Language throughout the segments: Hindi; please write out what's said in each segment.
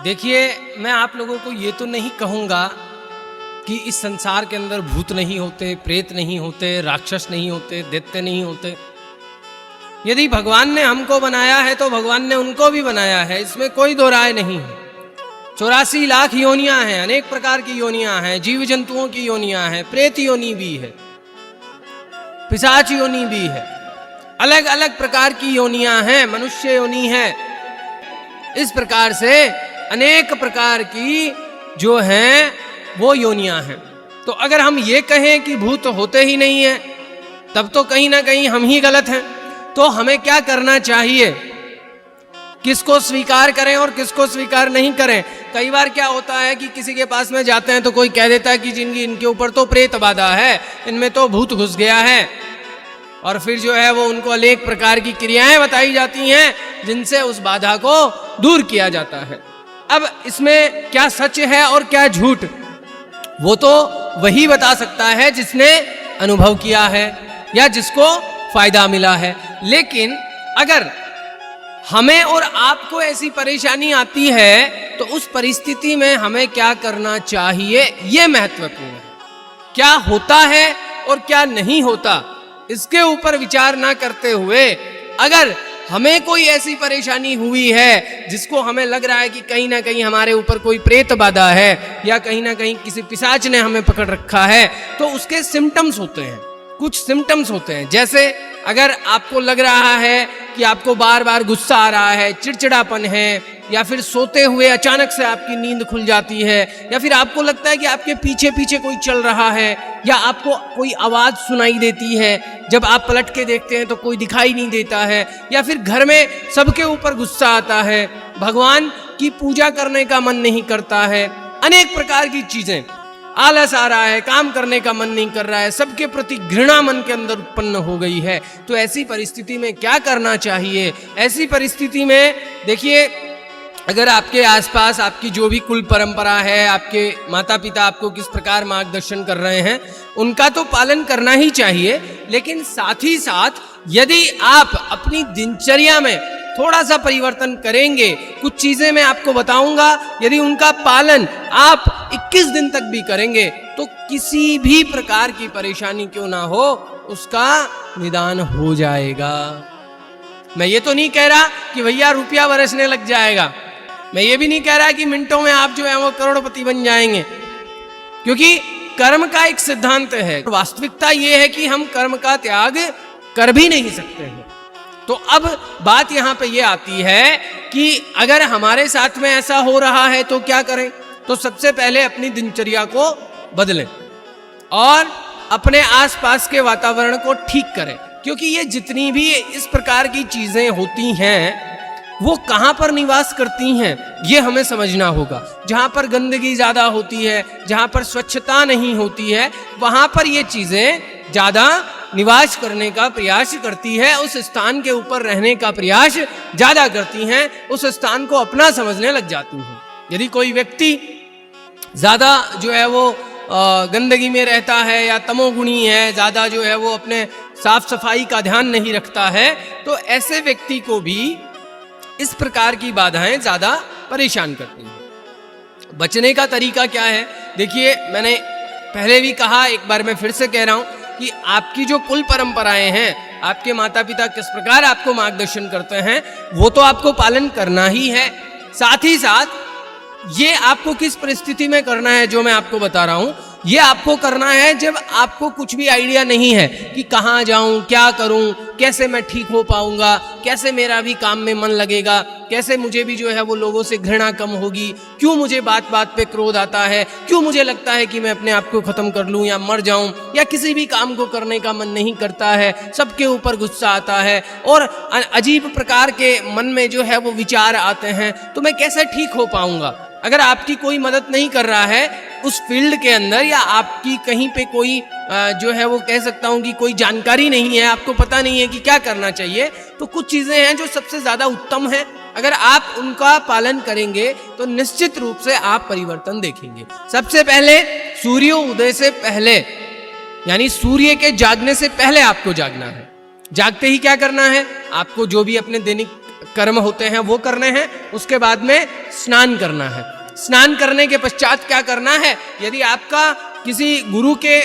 देखिए, मैं आप लोगों को ये तो नहीं कहूँगा कि इस संसार के अंदर भूत नहीं होते, प्रेत नहीं होते, राक्षस नहीं होते, दैत्य नहीं होते। यदि भगवान ने हमको बनाया है तो भगवान ने उनको भी बनाया है, इसमें कोई दो राय नहीं है। 84 लाख योनियां हैं, अनेक प्रकार की योनियां हैं, जीव जंतुओं की योनियां हैं, प्रेत योनि भी है, पिशाच योनि भी है, अलग अलग प्रकार की योनियां हैं, मनुष्य योनि है। इस प्रकार से अनेक प्रकार की जो हैं वो योनियां हैं। तो अगर हम ये कहें कि भूत होते ही नहीं है, तब तो कहीं ना कहीं हम ही गलत हैं। तो हमें क्या करना चाहिए, किसको स्वीकार करें और किसको स्वीकार नहीं करें। कई बार क्या होता है कि किसी के पास में जाते हैं तो कोई कह देता है कि जिनकी इनके ऊपर तो प्रेत बाधा है, इनमें तो भूत घुस गया है, और फिर जो है वो उनको अनेक प्रकार की क्रियाएं बताई जाती हैं जिनसे उस बाधा को दूर किया जाता है। अब इसमें क्या सच है और क्या झूठ, वो तो वही बता सकता है जिसने अनुभव किया है या जिसको फायदा मिला है। लेकिन अगर हमें और आपको ऐसी परेशानी आती है तो उस परिस्थिति में हमें क्या करना चाहिए, ये महत्वपूर्ण है। क्या होता है और क्या नहीं होता, इसके ऊपर विचार ना करते हुए अगर हमें कोई ऐसी परेशानी हुई है जिसको हमें लग रहा है कि कहीं ना कहीं हमारे ऊपर कोई प्रेत बाधा है या कहीं ना कहीं किसी पिशाच ने हमें पकड़ रखा है, तो उसके सिम्टम्स होते हैं, कुछ सिम्टम्स होते हैं। जैसे अगर आपको लग रहा है कि आपको बार बार गुस्सा आ रहा है, चिड़चिड़ापन है, या फिर सोते हुए अचानक से आपकी नींद खुल जाती है, या फिर आपको लगता है कि आपके पीछे पीछे कोई चल रहा है, या आपको कोई आवाज़ सुनाई देती है, जब आप पलट के देखते हैं तो कोई दिखाई नहीं देता है, या फिर घर में सबके ऊपर गुस्सा आता है, भगवान की पूजा करने का मन नहीं करता है, अनेक प्रकार की चीज़ें, आलस आ रहा है, काम करने का मन नहीं कर रहा है, सबके प्रति घृणा मन के अंदर उत्पन्न हो गई है, तो ऐसी परिस्थिति में क्या करना चाहिए। ऐसी परिस्थिति में देखिए, अगर आपके आसपास आपकी जो भी कुल परंपरा है, आपके माता पिता आपको किस प्रकार मार्गदर्शन कर रहे हैं, उनका तो पालन करना ही चाहिए। लेकिन साथ ही साथ यदि आप अपनी दिनचर्या में थोड़ा सा परिवर्तन करेंगे, कुछ चीजें मैं आपको बताऊंगा, यदि उनका पालन आप 21 दिन तक भी करेंगे तो किसी भी प्रकार की परेशानी क्यों ना हो उसका निदान हो जाएगा। मैं ये तो नहीं कह रहा कि भैया रुपया बरसने लग जाएगा, मैं ये भी नहीं कह रहा कि मिनटों में आप जो है वो करोड़पति बन जाएंगे, क्योंकि कर्म का एक सिद्धांत है। वास्तविकता ये है कि हम कर्म का त्याग कर भी नहीं सकते हैं। तो अब बात यहाँ पे ये आती है कि अगर हमारे साथ में ऐसा हो रहा है तो क्या करें। तो सबसे पहले अपनी दिनचर्या को बदलें और अपने आसपास के वातावरण को ठीक करें, क्योंकि ये जितनी भी इस प्रकार की चीजें होती हैं वो कहाँ पर निवास करती हैं ये हमें समझना होगा। जहाँ पर गंदगी ज़्यादा होती है, जहाँ पर स्वच्छता नहीं होती है, वहाँ पर ये चीज़ें ज़्यादा निवास करने का प्रयास करती है, उस स्थान के ऊपर रहने का प्रयास ज़्यादा करती हैं, उस स्थान को अपना समझने लग जाती हैं। यदि कोई व्यक्ति ज़्यादा जो है वो गंदगी में रहता है या तमोगुणी है, ज़्यादा जो है वो अपने साफ सफाई का ध्यान नहीं रखता है, तो ऐसे व्यक्ति को भी इस प्रकार की बाधाएं ज्यादा परेशान करती हैं। बचने का तरीका क्या है, देखिए मैंने पहले भी कहा, एक बार मैं फिर से कह रहा हूं कि आपकी जो कुल परंपराएं हैं, आपके माता पिता किस प्रकार आपको मार्गदर्शन करते हैं, वो तो आपको पालन करना ही है। साथ ही साथ ये आपको किस परिस्थिति में करना है जो मैं आपको बता रहा हूं, ये आपको करना है जब आपको कुछ भी आइडिया नहीं है कि कहाँ जाऊं, क्या करूं, कैसे मैं ठीक हो पाऊंगा, कैसे मेरा भी काम में मन लगेगा, कैसे मुझे भी जो है वो लोगों से घृणा कम होगी, क्यों मुझे बात बात पे क्रोध आता है, क्यों मुझे लगता है कि मैं अपने आप को खत्म कर लूं या मर जाऊं, या किसी भी काम को करने का मन नहीं करता है, सबके ऊपर गुस्सा आता है और अजीब प्रकार के मन में जो है वो विचार आते हैं, तो मैं कैसे ठीक हो पाऊंगा। अगर आपकी कोई मदद नहीं कर रहा है उस फील्ड के अंदर, या आपकी कहीं पे कोई जो है वो कह सकता हूँ कि कोई जानकारी नहीं है, आपको पता नहीं है कि क्या करना चाहिए, तो कुछ चीज़ें हैं जो सबसे ज़्यादा उत्तम है। अगर आप उनका पालन करेंगे तो निश्चित रूप से आप परिवर्तन देखेंगे। सबसे पहले सूर्योदय से पहले, यानी सूर्य के जागने से पहले आपको जागना है। जागते ही क्या करना है, आपको जो भी अपने दैनिक कर्म होते हैं वो करने हैं, उसके बाद में स्नान करना है। स्नान करने के पश्चात क्या करना है, यदि आपका किसी गुरु के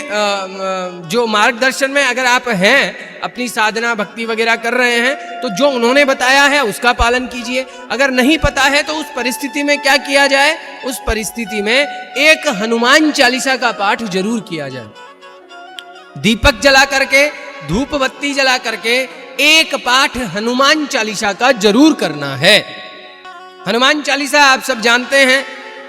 जो मार्गदर्शन में अगर आप हैं, अपनी साधना भक्ति वगैरह कर रहे हैं, तो जो उन्होंने बताया है उसका पालन कीजिए। अगर नहीं पता है तो उस परिस्थिति में क्या किया जाए, उस परिस्थिति में एक हनुमान चालीसा का पाठ जरूर किया जाए। दीपक जला करके, धूप बत्ती जला करके एक पाठ हनुमान चालीसा का जरूर करना है। हनुमान चालीसा आप सब जानते हैं,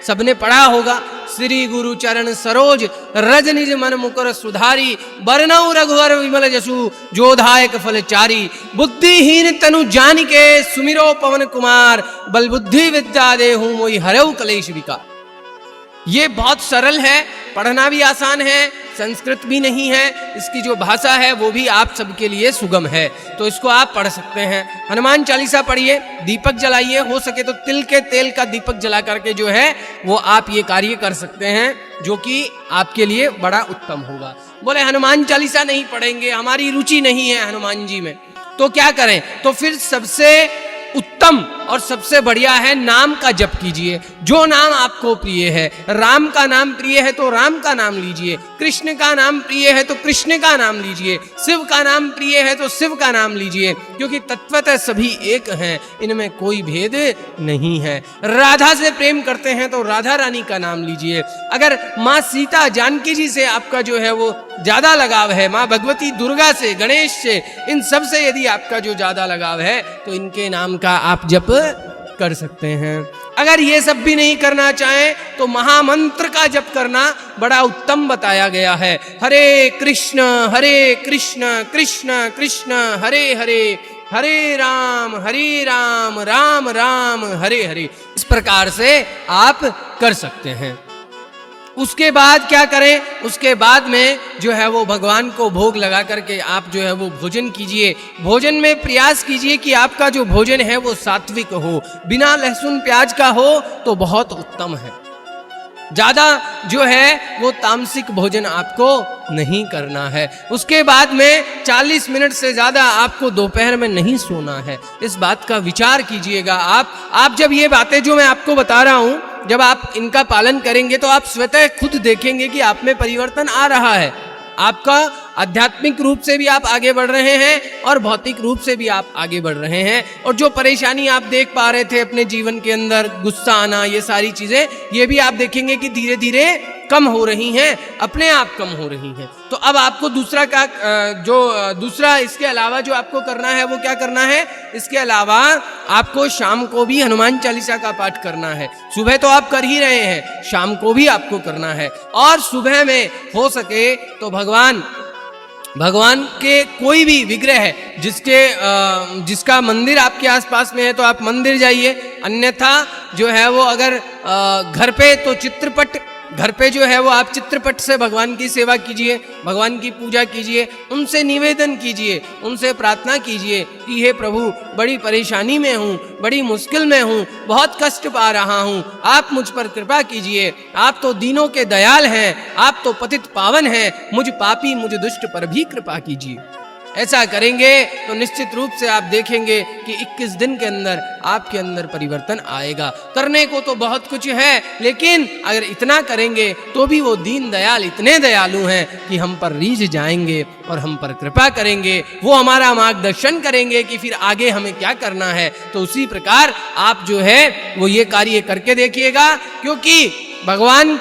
सबने पढ़ा होगा। श्री गुरु चरण सरोज रज निज मन मुकुर सुधारी, बरनऊ रघुवर विमल जसु जोधायक फलचारी, बुद्धिहीन तनु जानिके सुमिरो पवन कुमार, बल बुद्धि विद्या देहु मोहि हरऊ कलेश विकार। ये बहुत सरल है, पढ़ना भी आसान है, संस्कृत भी नहीं है, इसकी जो भाषा है वो भी आप सबके लिए सुगम है, तो इसको आप पढ़ सकते हैं। हनुमान चालीसा पढ़िए, दीपक जलाइए, हो सके तो तिल के तेल का दीपक जला करके जो है वो आप ये कार्य कर सकते हैं, जो कि आपके लिए बड़ा उत्तम होगा। बोले हनुमान चालीसा नहीं पढ़ेंगे, हमारी रुचि नहीं है हनुमान जी में, तो क्या करें, तो फिर सबसे उत्तम और सबसे बढ़िया है नाम का जप कीजिए। जो नाम आपको प्रिय है, राम का नाम प्रिय है तो राम का नाम लीजिए, कृष्ण का नाम प्रिय है तो कृष्ण का नाम लीजिए, शिव का नाम प्रिय है तो शिव का नाम लीजिए, क्योंकि तत्वतः सभी एक हैं, इनमें कोई भेद नहीं है। राधा से प्रेम करते हैं तो राधा रानी का नाम लीजिए। अगर माँ सीता जानकी जी से आपका जो है वो ज्यादा लगाव है, माँ भगवती दुर्गा से, गणेश से, इन सब से यदि आपका जो ज्यादा लगाव है तो इनके नाम का आप जप कर सकते हैं। अगर ये सब भी नहीं करना चाहें तो महामंत्र का जप करना बड़ा उत्तम बताया गया है। हरे कृष्ण कृष्ण कृष्ण हरे हरे, हरे राम राम राम हरे हरे, इस प्रकार से आप कर सकते हैं। उसके बाद क्या करें, उसके बाद में जो है वो भगवान को भोग लगा करके आप जो है वो भोजन कीजिए। भोजन में प्रयास कीजिए कि आपका जो भोजन है वो सात्विक हो, बिना लहसुन प्याज का हो तो बहुत उत्तम है। ज्यादा जो है वो तामसिक भोजन आपको नहीं करना है। उसके बाद में 40 मिनट से ज्यादा आपको दोपहर में नहीं सोना है, इस बात का विचार कीजिएगा। आप जब ये बातें जो मैं आपको बता रहा हूं, जब आप इनका पालन करेंगे तो आप स्वतः खुद देखेंगे कि आप में परिवर्तन आ रहा है। आपका आध्यात्मिक रूप से भी आप आगे बढ़ रहे हैं और भौतिक रूप से भी आप आगे बढ़ रहे हैं। और जो परेशानी आप देख पा रहे थे अपने जीवन के अंदर, गुस्सा आना, ये सारी चीजें, ये भी आप देखेंगे कि धीरे धीरे कम हो रही हैं, अपने आप कम हो रही हैं। तो अब आपको दूसरा इसके अलावा जो आपको करना है वो क्या करना है, इसके अलावा आपको शाम को भी हनुमान चालीसा का पाठ करना है। सुबह तो आप कर ही रहे हैं, शाम को भी आपको करना है। और सुबह में हो सके तो भगवान के कोई भी विग्रह है जिसका मंदिर आपके आसपास में है तो आप मंदिर जाइए। अन्यथा जो है वो अगर घर पे तो घर पे जो है वो आप चित्रपट से भगवान की सेवा कीजिए, भगवान की पूजा कीजिए, उनसे निवेदन कीजिए, उनसे प्रार्थना कीजिए कि हे प्रभु, बड़ी परेशानी में हूँ, बड़ी मुश्किल में हूँ, बहुत कष्ट पा रहा हूँ, आप मुझ पर कृपा कीजिए। आप तो दीनों के दयाल हैं, आप तो पतित पावन हैं, मुझ पापी मुझ दुष्ट पर भी कृपा कीजिए। ऐसा करेंगे तो निश्चित रूप से आप देखेंगे कि 21 दिन के अंदर आपके अंदर परिवर्तन आएगा। करने को तो बहुत कुछ है, लेकिन अगर इतना करेंगे तो भी वो दीन दयाल इतने दयालु हैं कि हम पर रीझ जाएंगे और हम पर कृपा करेंगे, वो हमारा मार्गदर्शन करेंगे कि फिर आगे हमें क्या करना है। तो उसी प्रकार आप जो है वो ये कार्य करके देखिएगा, क्योंकि भगवान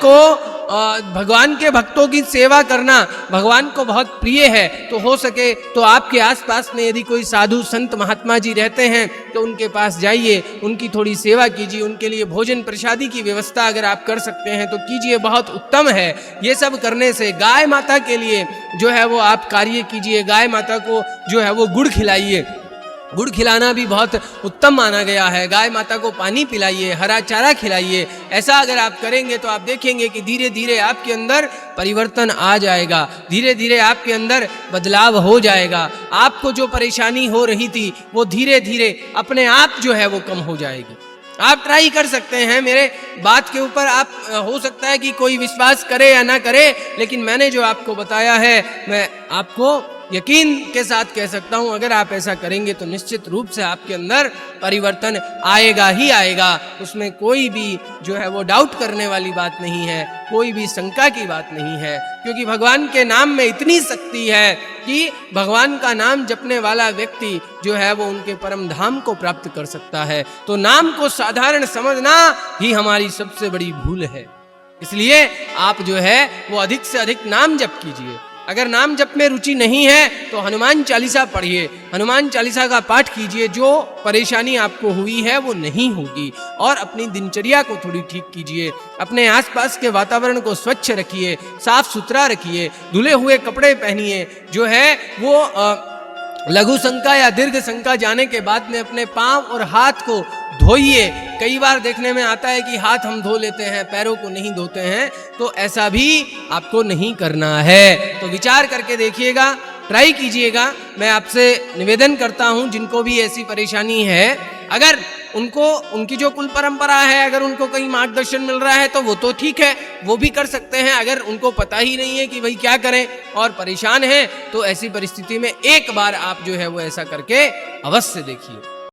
के भक्तों की सेवा करना भगवान को बहुत प्रिय है। तो हो सके तो आपके आसपास में यदि कोई साधु संत महात्मा जी रहते हैं तो उनके पास जाइए, उनकी थोड़ी सेवा कीजिए, उनके लिए भोजन प्रसादी की व्यवस्था अगर आप कर सकते हैं तो कीजिए, बहुत उत्तम है। ये सब करने से गाय माता के लिए जो है वो आप कार्य कीजिए। गाय माता को जो है वो गुड़ खिलाइए, गुड़ खिलाना भी बहुत उत्तम माना गया है। गाय माता को पानी पिलाइए, हरा चारा खिलाइए। ऐसा अगर आप करेंगे तो आप देखेंगे कि धीरे धीरे आपके अंदर परिवर्तन आ जाएगा, धीरे धीरे आपके अंदर बदलाव हो जाएगा। आपको जो परेशानी हो रही थी वो धीरे धीरे अपने आप जो है वो कम हो जाएगी। आप ट्राई कर सकते हैं, मेरे बात के ऊपर आप हो सकता है कि कोई विश्वास करे या ना करे, लेकिन मैंने जो आपको बताया है मैं आपको यकीन के साथ कह सकता हूं, अगर आप ऐसा करेंगे तो निश्चित रूप से आपके अंदर परिवर्तन आएगा ही आएगा। उसमें कोई भी जो है वो डाउट करने वाली बात नहीं है, कोई भी शंका की बात नहीं है, क्योंकि भगवान के नाम में इतनी शक्ति है कि भगवान का नाम जपने वाला व्यक्ति जो है वो उनके परम धाम को प्राप्त कर सकता है। तो नाम को साधारण समझना ही हमारी सबसे बड़ी भूल है। इसलिए आप जो है वो अधिक से अधिक नाम जप कीजिए। अगर नाम जप में रुचि नहीं है तो हनुमान चालीसा पढ़िए, हनुमान चालीसा का पाठ कीजिए, जो परेशानी आपको हुई है वो नहीं होगी। और अपनी दिनचर्या को थोड़ी ठीक कीजिए, अपने आसपास के वातावरण को स्वच्छ रखिए, साफ सुथरा रखिए, धुले हुए कपड़े पहनिए, जो है वो लघु शंका या दीर्घ शंका जाने के बाद में अपने पांव और हाथ को धोइए। कई बार देखने में आता है कि हाथ हम धो लेते हैं, पैरों को नहीं धोते हैं, तो ऐसा भी आपको नहीं करना है। तो विचार करके देखिएगा, ट्राई कीजिएगा। मैं आपसे निवेदन करता हूं, जिनको भी ऐसी परेशानी है, अगर उनको उनकी जो कुल परंपरा है, अगर उनको कहीं मार्गदर्शन मिल रहा है तो वो तो ठीक है, वो भी कर सकते हैं। अगर उनको पता ही नहीं है कि भाई क्या करें और परेशान हैं, तो ऐसी परिस्थिति में एक बार आप जो है वो ऐसा करके अवश्य देखिए।